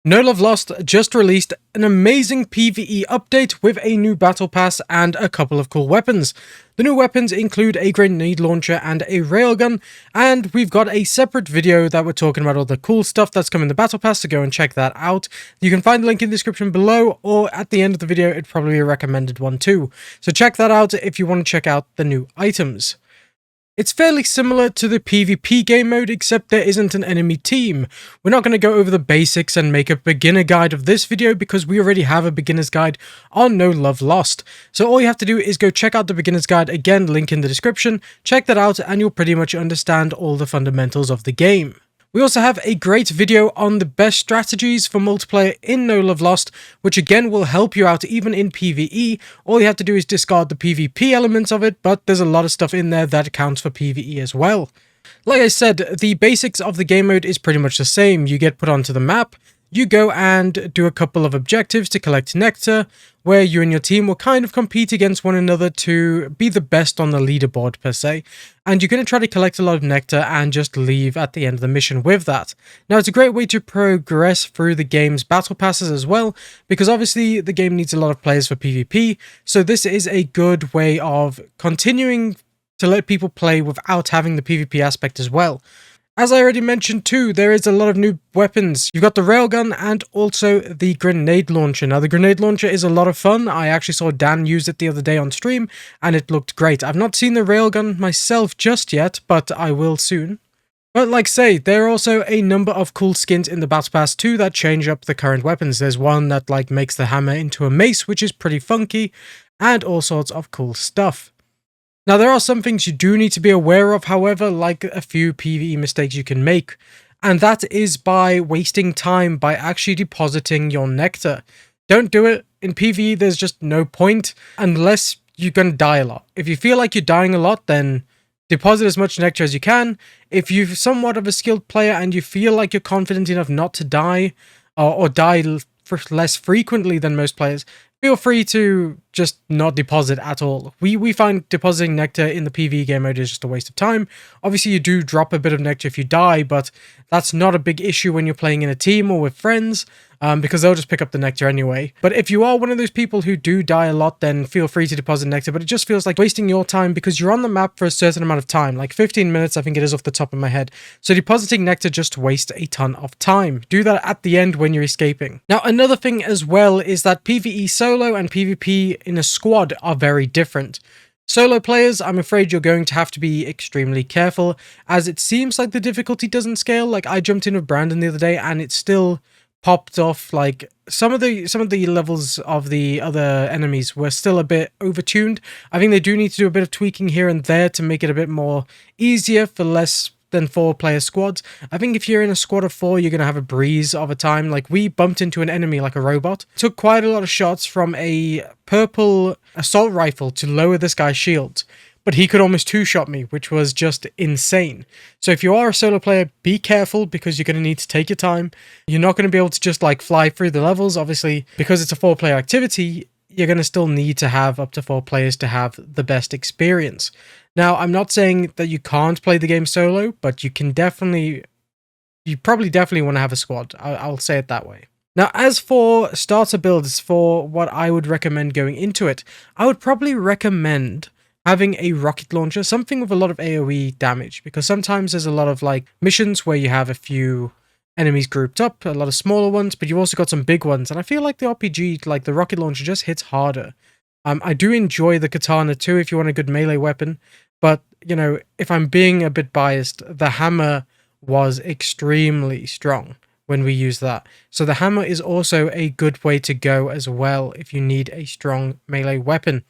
No Love Lost just released an amazing PvE update with a new battle pass and a couple of cool weapons. The new weapons include a grenade launcher and a railgun, and we've got a separate video that we're talking about all the cool stuff that's come in the battle pass, so go and check that out. You can find the link in the description below, or at the end of the video it'd probably be a recommended one too. So check that out if you want to check out the new items. It's fairly similar to the PvP game mode, except there isn't an enemy team. We're not going to go over the basics and make a beginner guide of this video because we already have a beginner's guide on No Love Lost. So all you have to do is go check out the beginner's guide, again, link in the description, check that out and you'll pretty much understand all the fundamentals of the game. We also have a great video on the best strategies for multiplayer in No Love Lost, which again will help you out even in PvE. All you have to do is discard the PvP elements of it, but there's a lot of stuff in there that accounts for PvE as well. Like I said, the basics of the game mode is pretty much the same. You get put onto the map, you go and do a couple of objectives to collect nectar, where you and your team will kind of compete against one another to be the best on the leaderboard per se, and you're going to try to collect a lot of nectar and just leave at the end of the mission with that. Now, it's a great way to progress through the game's battle passes as well, because obviously the game needs a lot of players for PvP, so this is a good way of continuing to let people play without having the PvP aspect as well. As I already mentioned too, there is a lot of new weapons. You've got the railgun and also the grenade launcher. Now the grenade launcher is a lot of fun. I actually saw Dan use it the other day on stream and it looked great. I've not seen the railgun myself just yet, but I will soon. But like I say, there are also a number of cool skins in the Battle Pass too that change up the current weapons. There's one that like makes the hammer into a mace, which is pretty funky, and all sorts of cool stuff. Now, there are some things you do need to be aware of, however, like a few PvE mistakes you can make, and that is by wasting time by actually depositing your nectar. Don't do it. In PvE, there's just no point unless you're going to die a lot. If you feel like you're dying a lot, then deposit as much nectar as you can. If you're somewhat of a skilled player and you feel like you're confident enough not to die, or die less frequently than most players, feel free to just not deposit at all. We find depositing nectar in the PvE game mode is just a waste of time. Obviously, you do drop a bit of nectar if you die, but that's not a big issue when you're playing in a team or with friends, because they'll just pick up the nectar anyway. But if you are one of those people who do die a lot, then feel free to deposit nectar, but it just feels like wasting your time because you're on the map for a certain amount of time, like 15 minutes, I think it is off the top of my head. So depositing nectar just wastes a ton of time. Do that at the end when you're escaping. Now, another thing as well is that PvE solo and PvP in a squad are very different. Solo players, I'm afraid you're going to have to be extremely careful, as it seems like the difficulty doesn't scale. Like, I jumped in with Brandon the other day and it still popped off. Like, some of the levels of the other enemies were still a bit overtuned. I think they do need to do a bit of tweaking here and there to make it a bit more easier for less than 4-player squads. I think if you're in a squad of 4, you're going to have a breeze of a time. Like, we bumped into an enemy like a robot. Took quite a lot of shots from a purple assault rifle to lower this guy's shield, but he could almost two-shot me, which was just insane. So if you are a solo player, be careful because you're going to need to take your time. You're not going to be able to just like fly through the levels. Obviously, because it's a 4-player activity, you're going to still need to have up to 4 players to have the best experience. Now, I'm not saying that you can't play the game solo, but you probably definitely want to have a squad. I'll say it that way. Now, as for starter builds for what I would recommend going into it, I would probably recommend having a rocket launcher, something with a lot of AoE damage, because sometimes there's a lot of like missions where you have a few enemies grouped up, a lot of smaller ones, but you've also got some big ones, and I feel like the RPG, like the rocket launcher, just hits harder. I do enjoy the katana too if you want a good melee weapon, but, you know, if I'm being a bit biased, the hammer was extremely strong when we used that. So the hammer is also a good way to go as well if you need a strong melee weapon.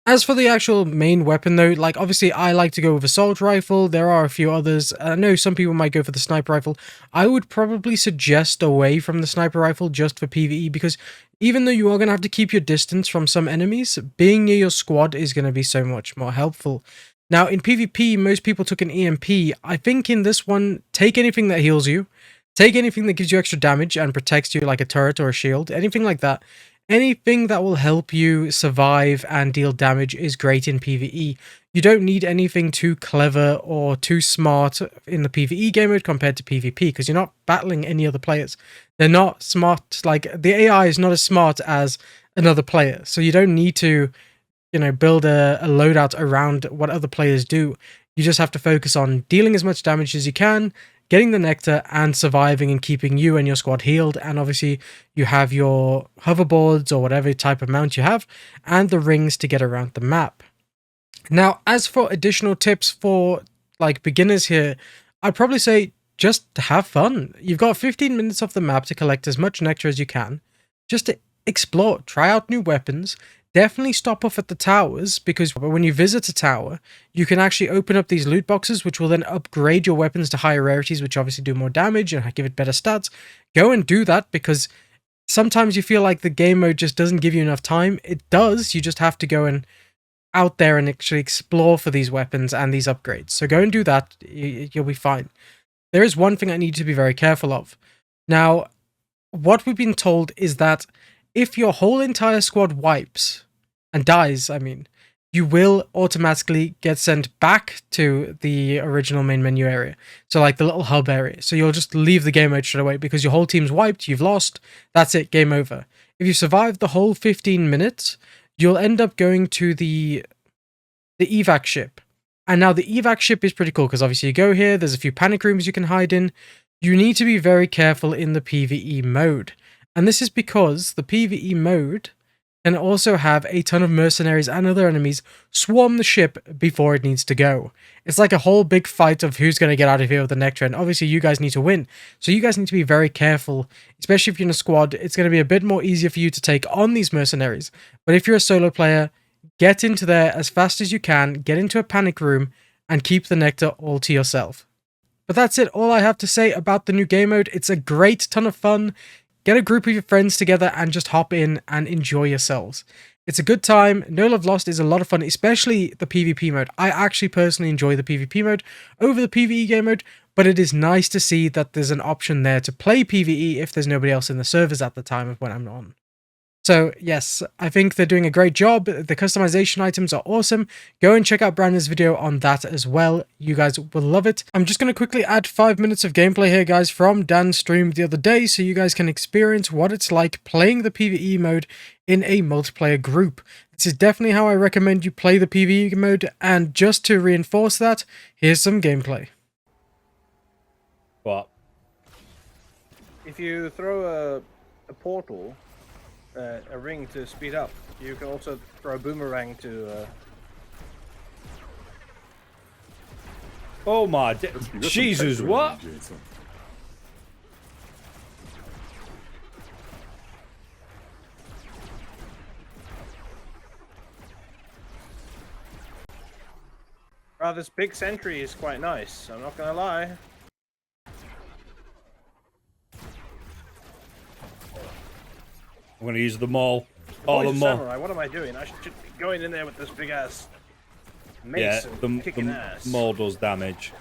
As for the actual main weapon though, like obviously I like to go with assault rifle. There are a few others. I know some people might go for the sniper rifle. I would probably suggest away from the sniper rifle just for PvE, because even though you are going to have to keep your distance from some enemies, being near your squad is going to be so much more helpful. Now in PvP, most people took an EMP. I think in this one, take anything that heals you. Take anything that gives you extra damage and protects you, like a turret or a shield, anything like that. Anything that will help you survive and deal damage is great in PvE. you don't need anything too clever or too smart in the PvE game mode compared to PvP, because you're not battling any other players. They're not smart, like the AI is not as smart as another player, so you don't need to, you know, build a loadout around what other players do. You just have to focus on dealing as much damage as you can, getting the nectar, and surviving and keeping you and your squad healed. And obviously you have your hoverboards or whatever type of mount you have, and the rings to get around the map. Now, as for additional tips for like beginners here, I'd probably say just have fun. You've got 15 minutes off the map to collect as much nectar as you can. Just to explore, try out new weapons. Definitely stop off at the towers, because when you visit a tower, you can actually open up these loot boxes, which will then upgrade your weapons to higher rarities, which obviously do more damage and give it better stats. Go and do that, because sometimes you feel like the game mode just doesn't give you enough time. It does, you just have to go and out there and actually explore for these weapons and these upgrades. So go and do that, you'll be fine. There is one thing I need to be very careful of. Now, what we've been told is that if your whole entire squad wipes and dies, I mean, you will automatically get sent back to the original main menu area. So like the little hub area. So you'll just leave the game mode straight away because your whole team's wiped, you've lost, that's it, game over. If you survive the whole 15 minutes, you'll end up going to the evac ship. And now the evac ship is pretty cool because obviously you go here, there's a few panic rooms you can hide in. You need to be very careful in the PvE mode. And this is because the PvE mode can also have a ton of mercenaries and other enemies swarm the ship before it needs to go. It's like a whole big fight of who's going to get out of here with the nectar, and obviously you guys need to win. So you guys need to be very careful, especially if you're in a squad. It's going to be a bit more easier for you to take on these mercenaries. But if you're a solo player, get into there as fast as you can, get into a panic room, and keep the nectar all to yourself. But that's it, all I have to say about the new game mode. It's a great ton of fun. Get a group of your friends together and just hop in and enjoy yourselves. It's a good time. No Love Lost is a lot of fun, especially the PvP mode. I actually personally enjoy the PvP mode over the PvE game mode, but it is nice to see that there's an option there to play PvE if there's nobody else in the servers at the time of when I'm on. So yes, I think they're doing a great job. The customization items are awesome. Go and check out Brandon's video on that as well. You guys will love it. I'm just going to quickly add 5 minutes of gameplay here, guys, from Dan's stream the other day, so you guys can experience what it's like playing the PvE mode in a multiplayer group. This is definitely how I recommend you play the PvE mode, and just to reinforce that, here's some gameplay. What? If you throw a portal, a ring to speed up, you can also throw a boomerang to... Oh my... Jesus, what? Wow, this big sentry is quite nice, I'm not gonna lie. I'm gonna use the maul. Oh, the maul. Samurai, what am I doing? I should be going in there with this big ass mace Yeah, and kicking ass. The maul does damage.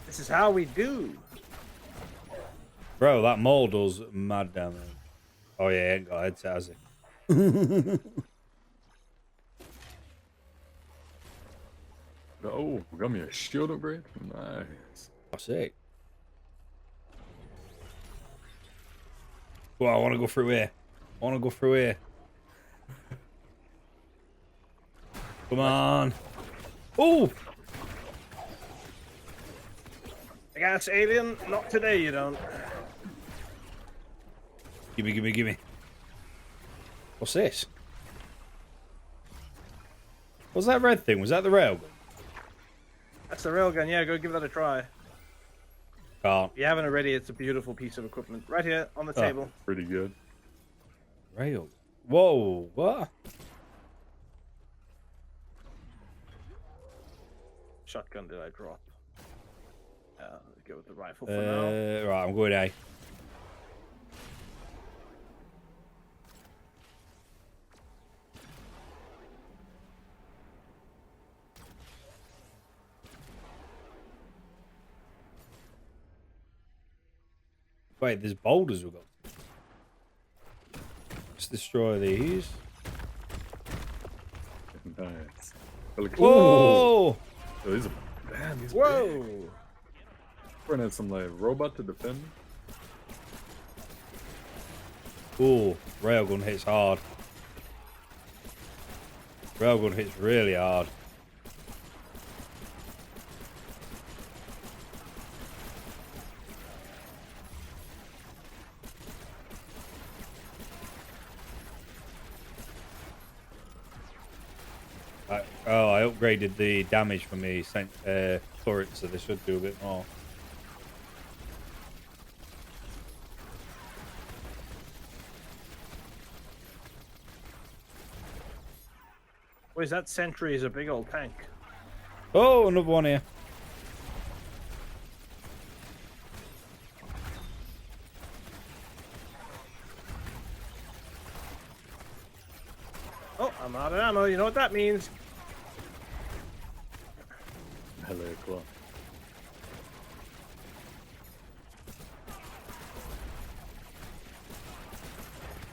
This is how we do. Bro, that maul does mad damage. Oh yeah, ain't got a headset, has it? Oh, we got me a shield upgrade. Nice. Oh, sick. Well, I want to go through here. I want to go through here. Come on. Oh! I guess alien, not today you don't. Gimme, gimme, gimme. What's this? What's that red thing? Was that the rail? That's the railgun, yeah, go give that a try. Can't. If you haven't already, it's a beautiful piece of equipment. Right here, on the table. Pretty good. Rail. Whoa, what? Shotgun did I drop? Let's go with the rifle for now. Right, I'm going A. Wait, there's boulders we've got. Let's destroy these. Nice. Look, Whoa! oh, these are man. These Whoa! big. We're gonna have some like robot to defend. Ooh, railgun hits hard. Railgun hits really hard. I upgraded the damage for me turret, so they should do a bit more. What is that? Sentry is a big old tank. Oh, another one here. Oh, I'm out of ammo. You know what that means? Hello, claw.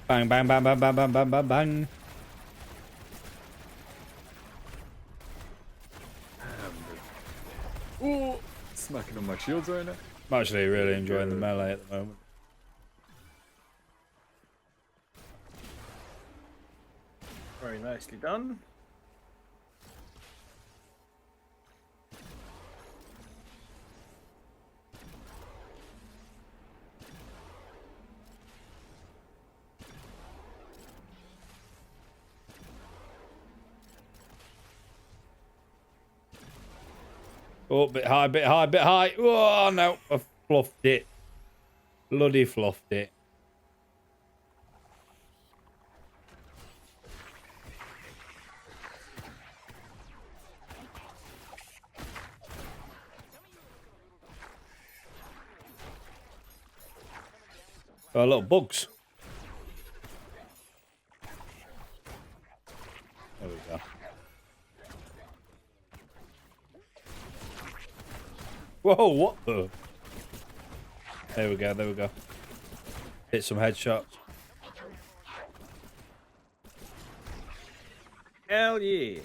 Bang, bang, bang, bang, bang, bang, bang, bang, bang. Ooh, smacking on my shields right now. I'm actually really enjoying the melee at the moment. Very nicely done. Oh, bit high, bit high, bit high. Oh, no. I fluffed it. Bloody fluffed it. Oh, little bugs. There we go. Whoa, what the? There we go, there we go. Hit some headshots. Hell yeah.